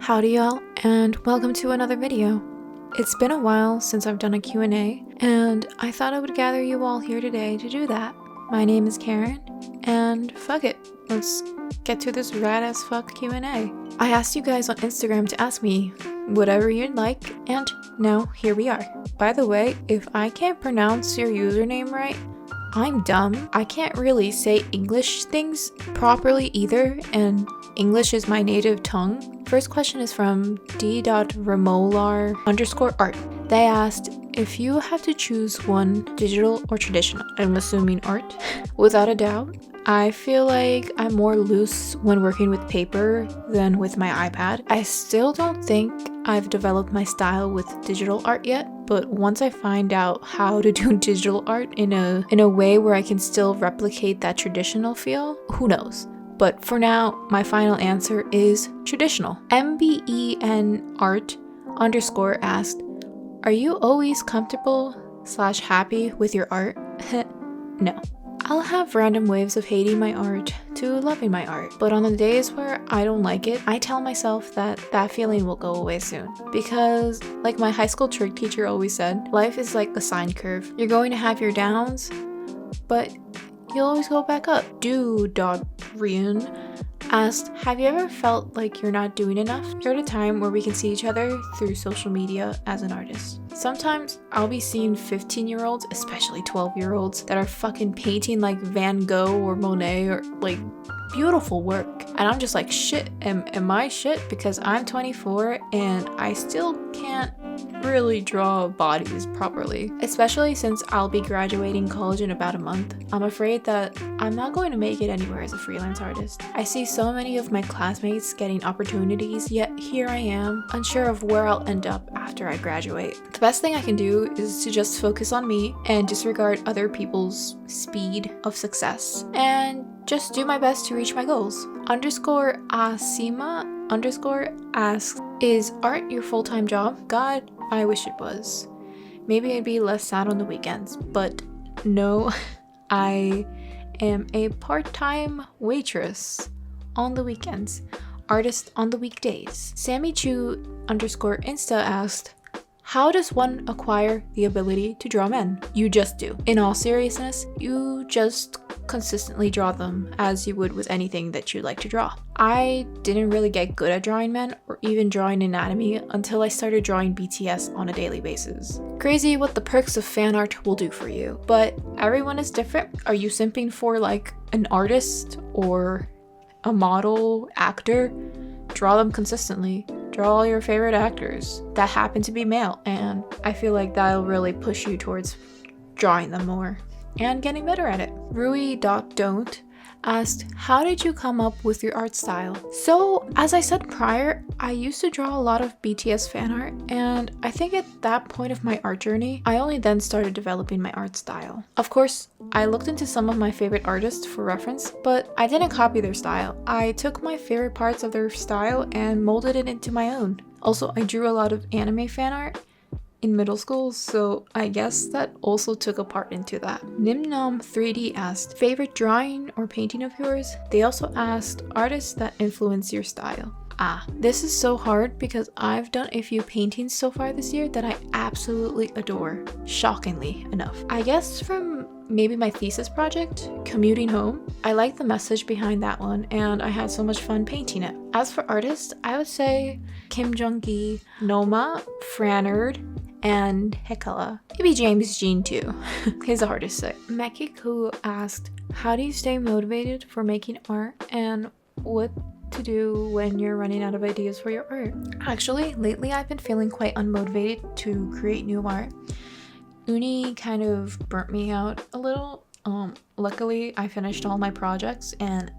Howdy y'all, and welcome to another video. It's been a while since I've done a Q&A, and I thought I would gather you all here today to do that. My name is Karen, and fuck it, let's get to this rad as fuck Q&A. I asked you guys on Instagram to ask me whatever you'd like, and now here we are. By the way, if I can't pronounce your username right, I'm dumb. I can't really say English things properly either, and English is my native tongue. First question is from d.remolar_art. They asked, if you have to choose one, digital or traditional, I'm assuming art, without a doubt, I feel like I'm more loose when working with paper than with my iPad. I still don't think I've developed my style with digital art yet, but once I find out how to do digital art in a way where I can still replicate that traditional feel, who knows? But for now, my final answer is traditional. MBEN Art _ asked, are you always comfortable/happy with your art? No. I'll have random waves of hating my art to loving my art, but on the days where I don't like it, I tell myself that that feeling will go away soon. Because, like my high school trick teacher always said, life is like a sine curve. You're going to have your downs, but you'll always go back up. Do.Rian asked, have you ever felt like you're not doing enough? You're at a time where we can see each other through social media as an artist. Sometimes I'll be seeing 15-year-olds, especially 12-year-olds, that are fucking painting like Van Gogh or Monet or like beautiful work. And I'm just like, shit, am I shit? Because I'm 24 and I still can't really draw bodies properly, especially since I'll be graduating college in about a month. I'm afraid that I'm not going to make it anywhere as a freelance artist. I see so many of my classmates getting opportunities, yet here I am, unsure of where I'll end up after I graduate. The best thing I can do is to just focus on me and disregard other people's speed of success and just do my best to reach my goals. _Asima asks, is art your full-time job? God, I wish it was. Maybe I'd be less sad on the weekends, but no, I am a part-time waitress on the weekends, artist on the weekdays. Sammy Chu _Insta asked, how does one acquire the ability to draw men? You just do. In all seriousness, you just consistently draw them as you would with anything that you like to draw. I didn't really get good at drawing men or even drawing anatomy until I started drawing BTS on a daily basis. Crazy what the perks of fan art will do for you, but everyone is different. Are you simping for like an artist or a model, actor? Draw them consistently. Draw all your favorite actors that happen to be male, and I feel like that'll really push you towards drawing them more and getting better at it. Rui.Don't asked, how did you come up with your art style? So, as I said prior, I used to draw a lot of BTS fan art, and I think at that point of my art journey, I only then started developing my art style. Of course, I looked into some of my favorite artists for reference, but I didn't copy their style. I took my favorite parts of their style and molded it into my own. Also, I drew a lot of anime fan art in middle school, so I guess that also took a part into that. Nimnom3D asked, favorite drawing or painting of yours? They also asked, artists that influence your style. This is so hard because I've done a few paintings so far this year that I absolutely adore, shockingly enough. I guess from maybe my thesis project, Commuting Home. I like the message behind that one and I had so much fun painting it. As for artists, I would say Kim Jong-gi, Noma, Franerd, and Hekala. Maybe James Jean too. He's a hard to say. Mekiku asked, how do you stay motivated for making art and what to do when you're running out of ideas for your art? Actually, lately I've been feeling quite unmotivated to create new art. Uni kind of burnt me out a little. Luckily, I finished all my projects and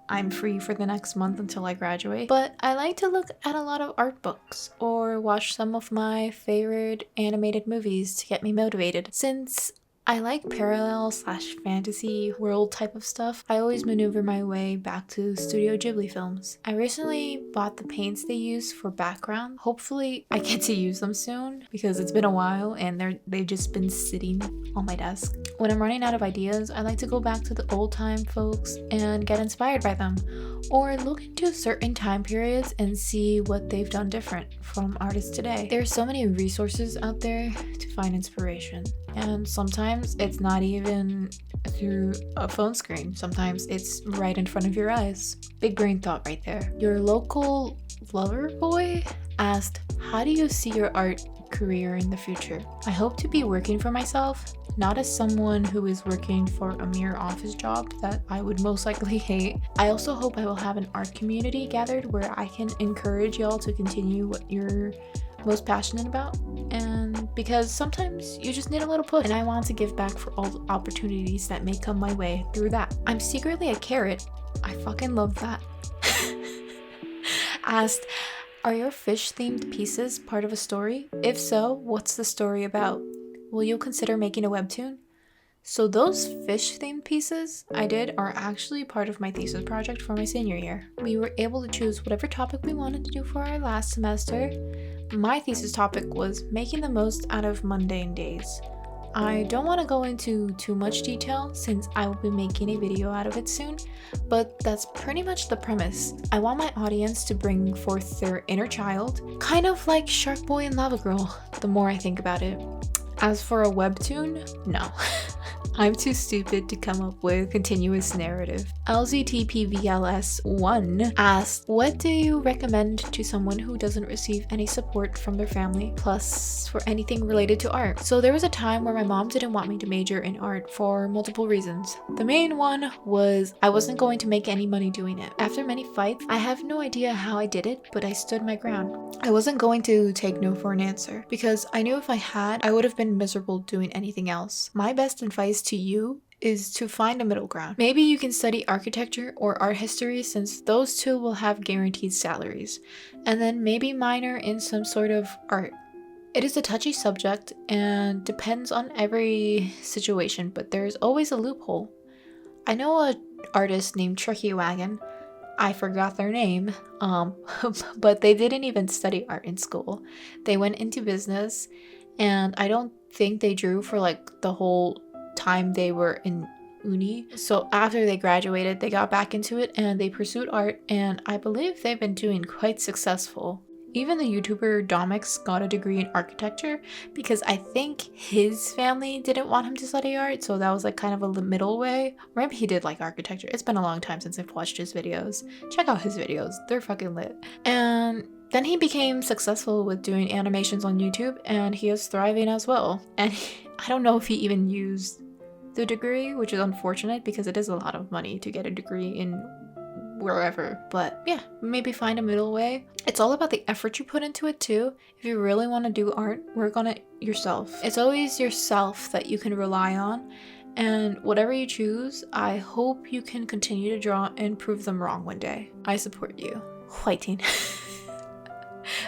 I'm free for the next month until I graduate. But I like to look at a lot of art books or watch some of my favorite animated movies to get me motivated. Since I like parallel slash fantasy world type of stuff. I always maneuver my way back to Studio Ghibli films. I recently bought the paints they use for background. Hopefully I get to use them soon because it's been a while and they've just been sitting on my desk. When I'm running out of ideas, I like to go back to the old time folks and get inspired by them, or look into certain time periods and see what they've done different from artists today. There are so many resources out there to find inspiration, and sometimes it's not even through a phone screen. Sometimes it's right in front of your eyes. Big brain thought right there. Your local lover boy asked, how do you see your art career in the future? I hope to be working for myself, not as someone who is working for a mere office job that I would most likely hate. I also hope I will have an art community gathered where I can encourage y'all to continue what you're most passionate about, and because sometimes you just need a little push, and I want to give back for all the opportunities that may come my way through that. I'm secretly a carrot. I fucking love that. Asked, are your fish themed pieces part of a story? If so, what's the story about? Will you consider making a webtoon? So those fish themed pieces I did are actually part of my thesis project for my senior year. We were able to choose whatever topic we wanted to do for our last semester. My thesis topic was making the most out of mundane days. I don't want to go into too much detail since I will be making a video out of it soon, but that's pretty much the premise. I want my audience to bring forth their inner child, kind of like Shark Boy and Lava Girl, the more I think about it. As for a webtoon, no. I'm too stupid to come up with continuous narrative. LZTPVLS1 asked, what do you recommend to someone who doesn't receive any support from their family, plus for anything related to art? So there was a time where my mom didn't want me to major in art for multiple reasons. The main one was I wasn't going to make any money doing it. After many fights, I have no idea how I did it, but I stood my ground. I wasn't going to take no for an answer because I knew if I had, I would have been miserable doing anything else. My best advice to you is to find a middle ground. Maybe you can study architecture or art history since those two will have guaranteed salaries, and then maybe minor in some sort of art. It is a touchy subject and depends on every situation, but there is always a loophole. I know an artist named Tricky Wagon. I forgot their name, but they didn't even study art in school. They went into business, and I don't think they drew for like the whole time they were in uni. So after they graduated, they got back into it and they pursued art, and I believe they've been doing quite successful. Even the YouTuber Domix got a degree in architecture because I think his family didn't want him to study art, so that was like kind of a middle way. Or maybe he did like architecture. It's been a long time since I've watched his videos. Check out his videos, they're fucking lit. And then he became successful with doing animations on YouTube, and he is thriving as well. And I don't know if he even used the degree, which is unfortunate because it is a lot of money to get a degree in wherever. But yeah, maybe find a middle way. It's all about the effort you put into it too. If you really want to do art, work on it yourself. It's always yourself that you can rely on. And whatever you choose, I hope you can continue to draw and prove them wrong one day. I support you. Whiting.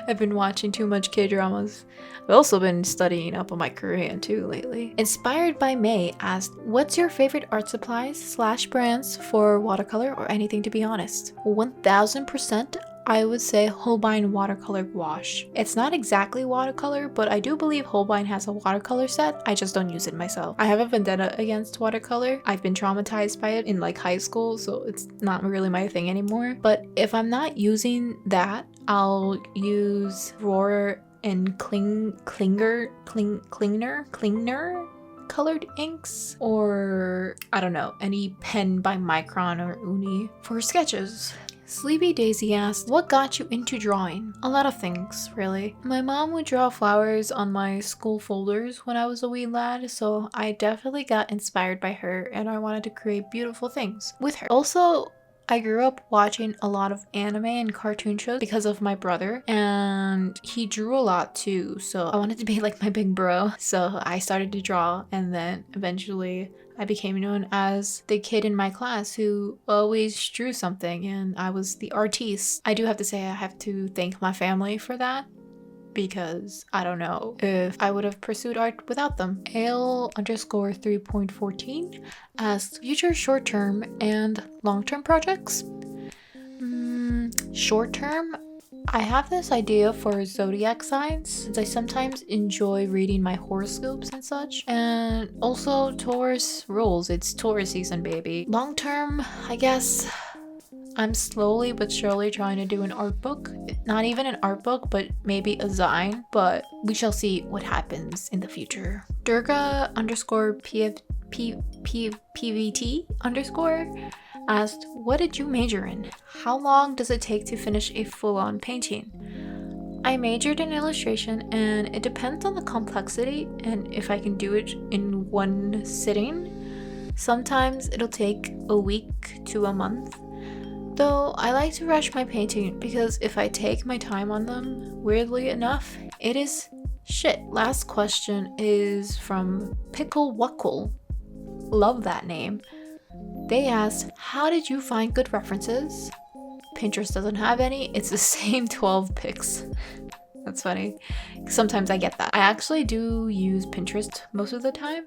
I've been watching too much K-dramas. I've also been studying up on my Korean too lately. Inspired by May asked, what's your favorite art supplies / brands for watercolor or anything, to be honest? 1000% I would say Holbein watercolor gouache. It's not exactly watercolor, but I do believe Holbein has a watercolor set. I just don't use it myself. I have a vendetta against watercolor. I've been traumatized by it in like high school, so it's not really my thing anymore. But if I'm not using that, I'll use Rohrer and Klinger colored inks, or I don't know, any pen by Micron or Uni for sketches. Sleepy Daisy asked, what got you into drawing? A lot of things, really. My mom would draw flowers on my school folders when I was a wee lad, so I definitely got inspired by her and I wanted to create beautiful things with her. Also, I grew up watching a lot of anime and cartoon shows because of my brother, and he drew a lot too, so I wanted to be like my big bro. So I started to draw, and then eventually I became known as the kid in my class who always drew something, and I was the artiste. I do have to say I have to thank my family for that. because I don't know if I would have pursued art without them. Ale_3.14 asks future short-term and long-term projects. Short-term, I have this idea for zodiac signs since I sometimes enjoy reading my horoscopes and such. And also Taurus rules. It's Taurus season, baby. Long term, I guess I'm slowly but surely trying to do an art book. Not even an art book, but maybe a zine. But we shall see what happens in the future. Durga_PVT_ asked, what did you major in? How long does it take to finish a full-on painting? I majored in illustration, and it depends on the complexity and if I can do it in one sitting. Sometimes it'll take a week to a month. Though I like to rush my painting because if I take my time on them, weirdly enough, it is shit. Last question is from Pickle Wuckle. Love that name. They asked, how did you find good references? Pinterest doesn't have any. It's the same 12 pics. That's funny. Sometimes I get that. I actually do use Pinterest most of the time,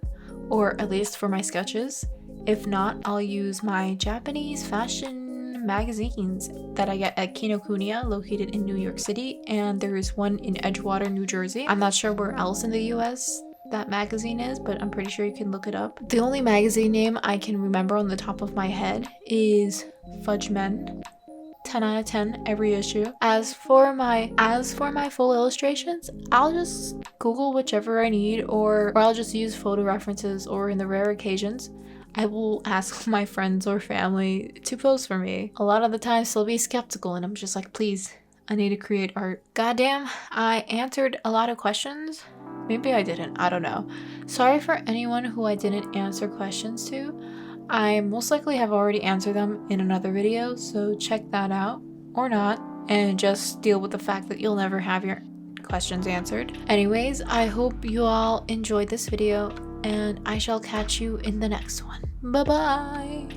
or at least for my sketches. If not, I'll use my Japanese fashion magazines that I get at Kinokuniya, located in New York City, and there is one in Edgewater, New Jersey. I'm not sure where else in the US that magazine is, but I'm pretty sure you can look it up. The only magazine name I can remember on the top of my head is Fudge Men. 10 out of 10 every issue. As for my full illustrations, I'll just Google whichever I need, or I'll just use photo references, or in the rare occasions I will ask my friends or family to pose for me. A lot of the times they'll be skeptical and I'm just like, please, I need to create art. Goddamn, I answered a lot of questions. Maybe I didn't, I don't know. Sorry for anyone who I didn't answer questions to. I most likely have already answered them in another video, so check that out, or not, and just deal with the fact that you'll never have your questions answered. Anyways, I hope you all enjoyed this video, and I shall catch you in the next one. Bye bye!